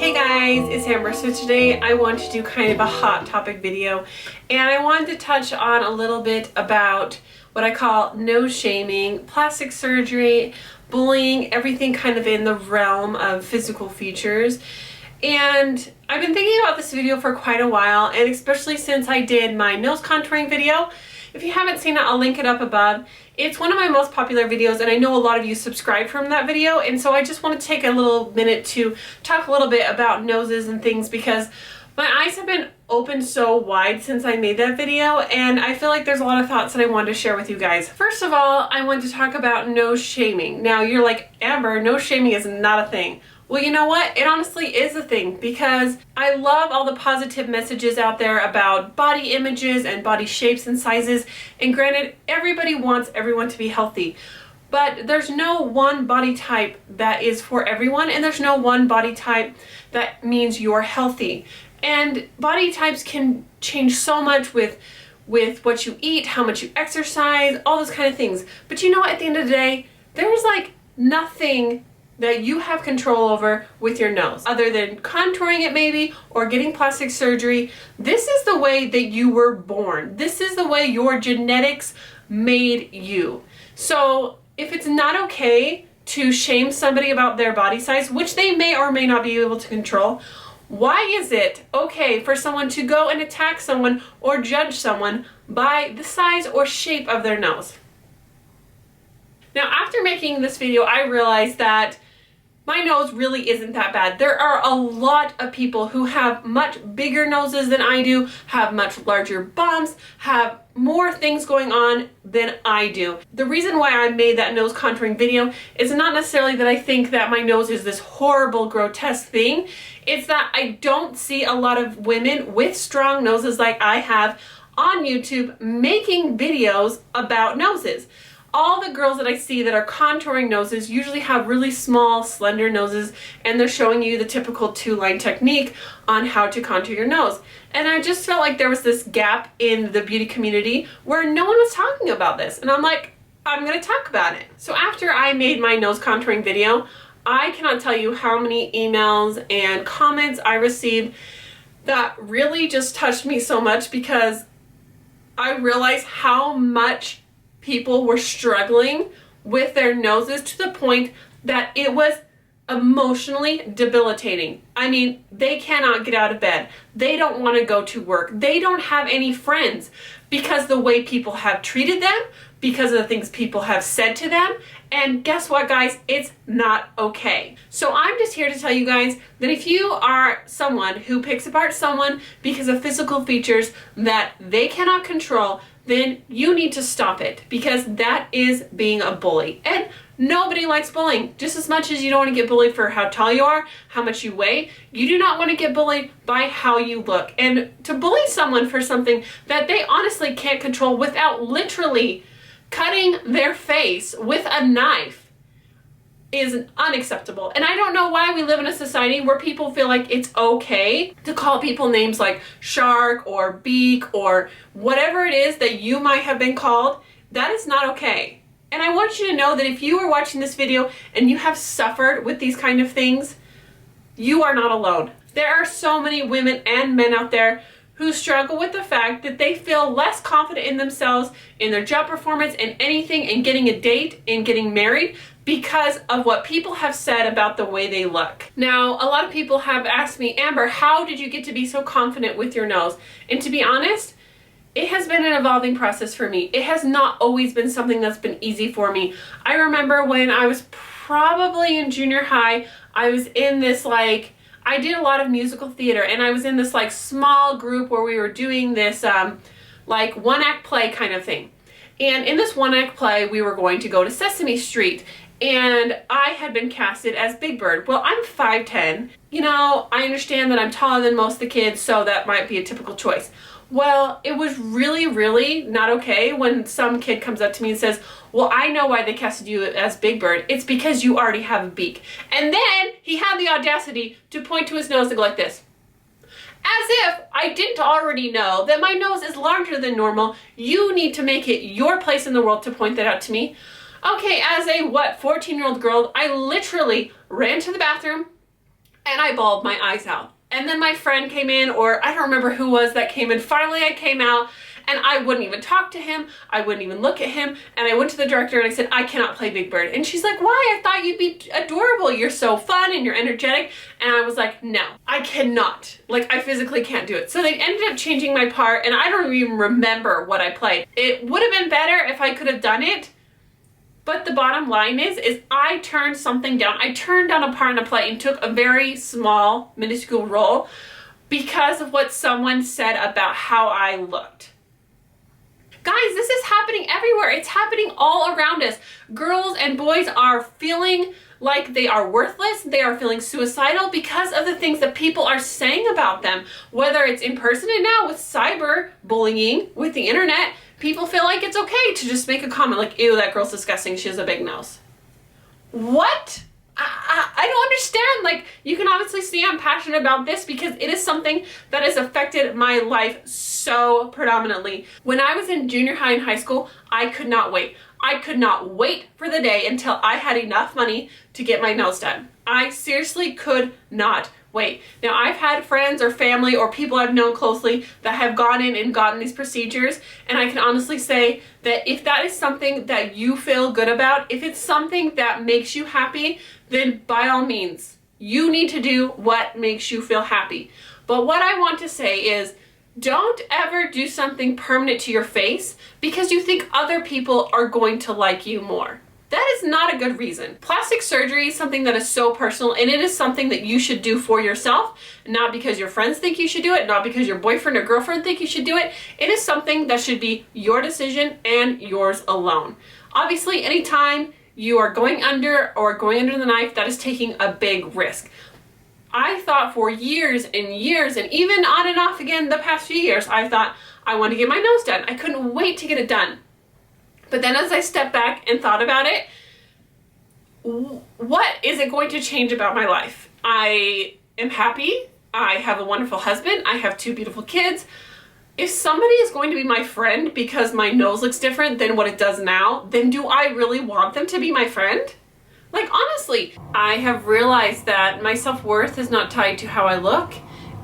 Hey guys, it's Amber. So today I want to do kind of a hot topic video, and I wanted to touch on a little bit about what I call nose shaming, plastic surgery, bullying, everything kind of in the realm of physical features. And I've been thinking about this video for quite a while, and especially since I did my nose contouring video. If you haven't seen it, I'll link it up above. It's one of my most popular videos, and I know a lot of you subscribed from that video, and so I just want to take a little minute to talk a little bit about noses and things, because my eyes have been opened so wide since I made that video, and I feel like there's a lot of thoughts that I wanted to share with you guys. First of all, I want to talk about nose shaming. Now, you're like, Amber, nose shaming is not a thing. Well, you know what? It honestly is a thing, because I love all the positive messages out there about body images and body shapes and sizes. And granted, everybody wants everyone to be healthy, but there's no one body type that is for everyone, and there's no one body type that means you're healthy. And body types can change so much with what you eat, how much you exercise, all those kind of things. But you know what? At the end of the day, there's like nothing that you have control over with your nose, other than contouring it maybe, or getting plastic surgery. This is the way that you were born. This is the way your genetics made you. So if it's not okay to shame somebody about their body size, which they may or may not be able to control, why is it okay for someone to go and attack someone or judge someone by the size or shape of their nose? Now, after making this video, I realized that my nose really isn't that bad. There are a lot of people who have much bigger noses than I do, have much larger bumps, have more things going on than I do. The reason why I made that nose contouring video is not necessarily that I think that my nose is this horrible, grotesque thing. It's that I don't see a lot of women with strong noses like I have on YouTube making videos about noses. All the girls that I see that are contouring noses usually have really small, slender noses, and they're showing you the typical two-line technique on how to contour your nose. And I just felt like there was this gap in the beauty community where no one was talking about this. And I'm like, I'm gonna talk about it. So after I made my nose contouring video, I cannot tell you how many emails and comments I received that really just touched me so much, because I realized how much people were struggling with their noses to the point that it was emotionally debilitating. I mean, they cannot get out of bed. They don't want to go to work. They don't have any friends because the way people have treated them, because of the things people have said to them. And guess what, guys? It's not okay. So I'm just here to tell you guys that if you are someone who picks apart someone because of physical features that they cannot control, then you need to stop it, because that is being a bully. And nobody likes bullying. Just as much as you don't want to get bullied for how tall you are, how much you weigh, you do not want to get bullied by how you look. And to bully someone for something that they honestly can't control without literally cutting their face with a knife is unacceptable. And I don't know why we live in a society where people feel like it's okay to call people names like shark or beak or whatever it is that you might have been called. That is not okay. And I want you to know that if you are watching this video and you have suffered with these kind of things, you are not alone. There are so many women and men out there who struggle with the fact that they feel less confident in themselves, in their job performance, in anything, in getting a date, in getting married, because of what people have said about the way they look. Now, a lot of people have asked me, Amber, how did you get to be so confident with your nose? And to be honest, it has been an evolving process for me. It has not always been something that's been easy for me. I remember when I was probably in junior high, I was in this I did a lot of musical theater, and I was in this small group where we were doing this one-act play kind of thing. And in this one-act play, we were going to go to Sesame Street, and I had been casted as Big Bird. Well, I'm 5'10". You know, I understand that I'm taller than most of the kids, so that might be a typical choice. Well, it was really, really not okay when some kid comes up to me and says, well, I know why they casted you as Big Bird. It's because you already have a beak. And then he had the audacity to point to his nose and go like this. As if I didn't already know that my nose is larger than normal. You need to make it your place in the world to point that out to me. Okay, as a 14-year-old girl, I literally ran to the bathroom, and I bawled my eyes out. And then my friend came in, or I don't remember who was that came in. Finally, I came out, and I wouldn't even talk to him. I wouldn't even look at him. And I went to the director and I said, I cannot play Big Bird. And she's like, why? I thought you'd be adorable. You're so fun and you're energetic. And I was like, no, I cannot. Like, I physically can't do it. So they ended up changing my part, and I don't even remember what I played. It would have been better if I could have done it. But the bottom line is I turned something down. I turned down a part in a play and took a very small, minuscule role because of what someone said about how I looked. Guys, this is happening everywhere. It's happening all around us. Girls and boys are feeling like they are worthless. They are feeling suicidal because of the things that people are saying about them. Whether it's in person, and now with cyber bullying, with the internet, people feel like it's okay to just make a comment like, ew, that girl's disgusting, she has a big nose. What? I don't understand. Like, you can obviously see I'm passionate about this because it is something that has affected my life so predominantly. When I was in junior high and high school, I could not wait. I could not wait for the day until I had enough money to get my nails done. I seriously could not wait. Now, I've had friends or family or people I've known closely that have gone in and gotten these procedures, and I can honestly say that if that is something that you feel good about, if it's something that makes you happy, then by all means, you need to do what makes you feel happy. But what I want to say is, don't ever do something permanent to your face because you think other people are going to like you more. That is not a good reason. Plastic surgery is something that is so personal, and it is something that you should do for yourself, not because your friends think you should do it, not because your boyfriend or girlfriend think you should do it. It is something that should be your decision and yours alone. Obviously, anytime you are going under the knife, that is taking a big risk. I thought for years and years, and even on and off again the past few years, I thought I want to get my nose done. I couldn't wait to get it done. But then as I stepped back and thought about it, what is it going to change about my life? I am happy. I have a wonderful husband. I have 2 beautiful kids. If somebody is going to be my friend because my nose looks different than what it does now, then do I really want them to be my friend? Like, honestly, I have realized that my self-worth is not tied to how I look.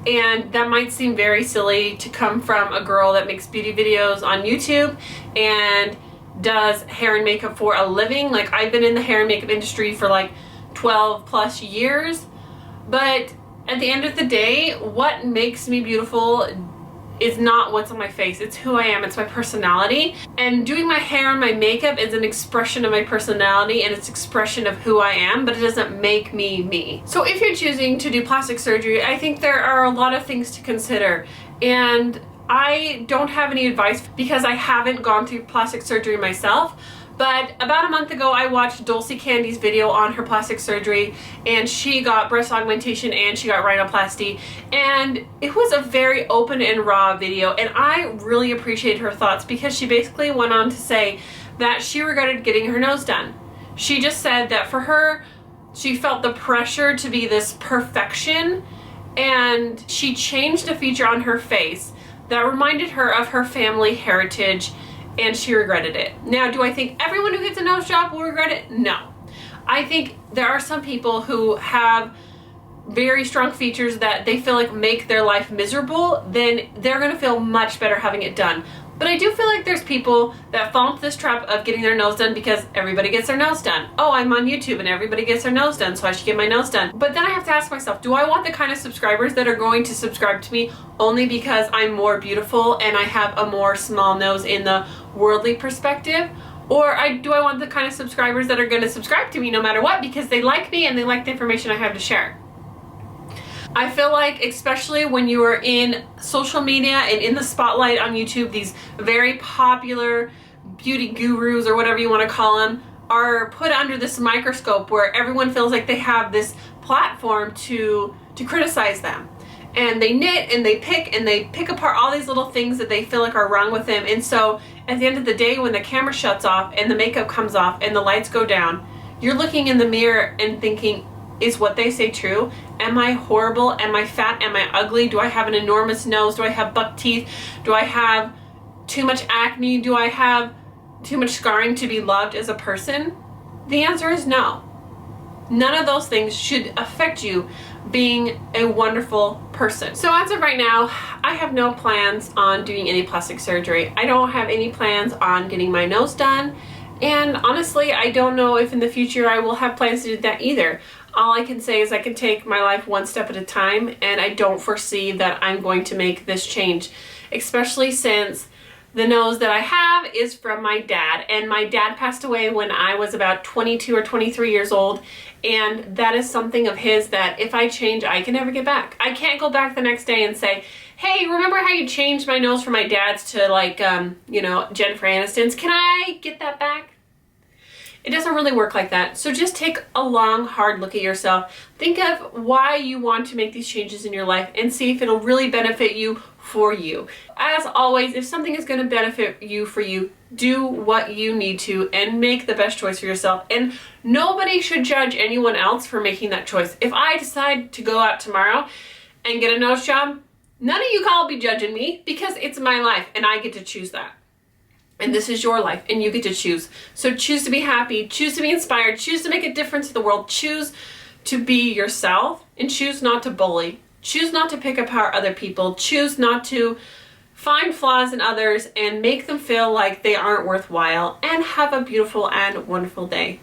And that might seem very silly to come from a girl that makes beauty videos on YouTube and does hair and makeup for a living. Like, I've been in the hair and makeup industry for like 12 plus years. But at the end of the day, what makes me beautiful is not what's on my face. It's who I am. It's my personality. And doing my hair and my makeup is an expression of my personality, and it's expression of who I am, but it doesn't make me me. So if you're choosing to do plastic surgery, I think there are a lot of things to consider. And I don't have any advice because I haven't gone through plastic surgery myself. But about a month ago, I watched Dulcie Candy's video on her plastic surgery, and she got breast augmentation and she got rhinoplasty, and it was a very open and raw video, and I really appreciated her thoughts because she basically went on to say that she regretted getting her nose done. She just said that for her, she felt the pressure to be this perfection, and she changed a feature on her face that reminded her of her family heritage, and she regretted it. Now, do I think everyone who gets a nose job will regret it? No. I think there are some people who have very strong features that they feel like make their life miserable, then they're gonna feel much better having it done. But I do feel like there's people that fall into this trap of getting their nose done because everybody gets their nose done. Oh, I'm on YouTube and everybody gets their nose done, so I should get my nose done. But then I have to ask myself, do I want the kind of subscribers that are going to subscribe to me only because I'm more beautiful and I have a more small nose in the worldly perspective? Or do I want the kind of subscribers that are going to subscribe to me no matter what because they like me and they like the information I have to share? I feel like, especially when you are in social media and in the spotlight on YouTube, these very popular beauty gurus or whatever you want to call them are put under this microscope where everyone feels like they have this platform to criticize them. And they knit and they pick apart all these little things that they feel like are wrong with them. And so at the end of the day, when the camera shuts off and the makeup comes off and the lights go down, you're looking in the mirror and thinking, is what they say true? Am I horrible? Am I fat? Am I ugly? Do I have an enormous nose? Do I have buck teeth? Do I have too much acne? Do I have too much scarring to be loved as a person? The answer is no. None of those things should affect you being a wonderful person. So as of right now, I have no plans on doing any plastic surgery. I don't have any plans on getting my nose done. And honestly, I don't know if in the future I will have plans to do that either. All I can say is I can take my life one step at a time, and I don't foresee that I'm going to make this change, especially since the nose that I have is from my dad, and my dad passed away when I was about 22 or 23 years old, and that is something of his that if I change, I can never get back. I can't go back the next day and say, hey, remember how you changed my nose from my dad's to like, you know, Jennifer Aniston's? Can I get that back? It doesn't really work like that. So just take a long, hard look at yourself. Think of why you want to make these changes in your life and see if it'll really benefit you for you. As always, if something is going to benefit you for you, do what you need to and make the best choice for yourself. And nobody should judge anyone else for making that choice. If I decide to go out tomorrow and get a nose job, none of you all be judging me because it's my life and I get to choose that. And this is your life and you get to choose. So choose to be happy, choose to be inspired, choose to make a difference in the world, choose to be yourself, and choose not to bully. Choose not to pick apart other people. Choose not to find flaws in others and make them feel like they aren't worthwhile. And have a beautiful and wonderful day.